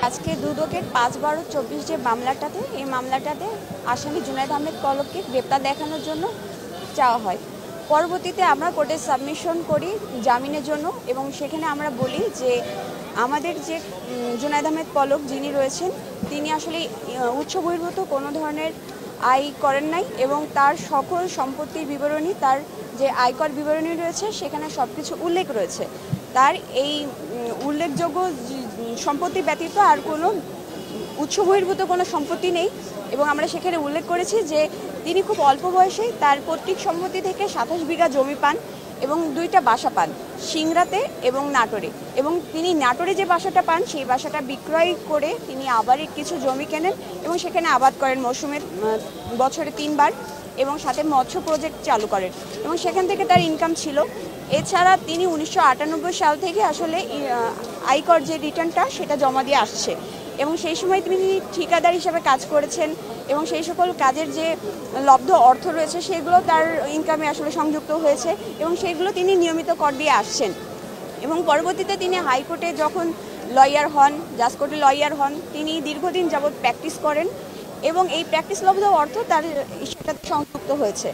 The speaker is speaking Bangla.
আজকে দুদকের ৫/১২/২৪ যে মামলাটাতে এই মামলাটাতে আসামি জুনায়েদ আহমেদ পলককে গ্রেপ্তার দেখানোর জন্য চাওয়া হয়। পরবর্তীতে আমরা কোর্টে সাবমিশন করি জামিনের জন্য এবং সেখানে আমরা বলি যে আমাদের যে জুনায়েদ আহমেদ পলক যিনি রয়েছেন তিনি আসলে উৎস বহির্ভূত কোনো ধরনের আয় করেন নাই এবং তার সকল সম্পত্তির বিবরণী তার যে আয়কর বিবরণী রয়েছে সেখানে সব কিছু উল্লেখ রয়েছে। তার এই উল্লেখযোগ্য সম্পত্তি ব্যতীত আর কোনো উৎস বহির্ভূত কোনো সম্পত্তি নেই এবং আমরা সেখানে উল্লেখ করেছি যে তিনি খুব অল্প বয়সেই তার পৈতৃক সম্পত্তি থেকে ২৭ বিঘা জমি পান এবং ২টা বাসা পান সিংড়াতে এবং নাটোরে, এবং তিনি নাটোরে যে বাসাটা পান সেই বাসাটা বিক্রয় করে তিনি আবার কিছু জমি কেনেন এবং সেখানে আবাদ করেন মৌসুমের বছরে ৩ বার এবং সাথে মৎস্য প্রজেক্ট চালু করেন এবং সেখান থেকে তার ইনকাম ছিল। এছাড়া তিনি ১৯৯৮ সাল থেকে আসলে আয়কর যে রিটার্নটা সেটা জমা দিয়ে আসছে এবং সেই সময় তিনি ঠিকাদার হিসেবে কাজ করেছেন এবং সেই সকল কাজের যে লব্ধ অর্থ রয়েছে সেগুলো তার ইনকামে আসলে সংযুক্ত হয়েছে এবং সেগুলো তিনি নিয়মিত কর দিয়ে আসছেন এবং পরবর্তীতে তিনি হাইকোর্টে যখন লয়ার হন, জাজ কোর্টে লয়ার হন, তিনি দীর্ঘদিন যাবৎ প্র্যাকটিস করেন এবং এই প্র্যাকটিস লব্ধ অর্থ তার সাথে সংযুক্ত হয়েছে।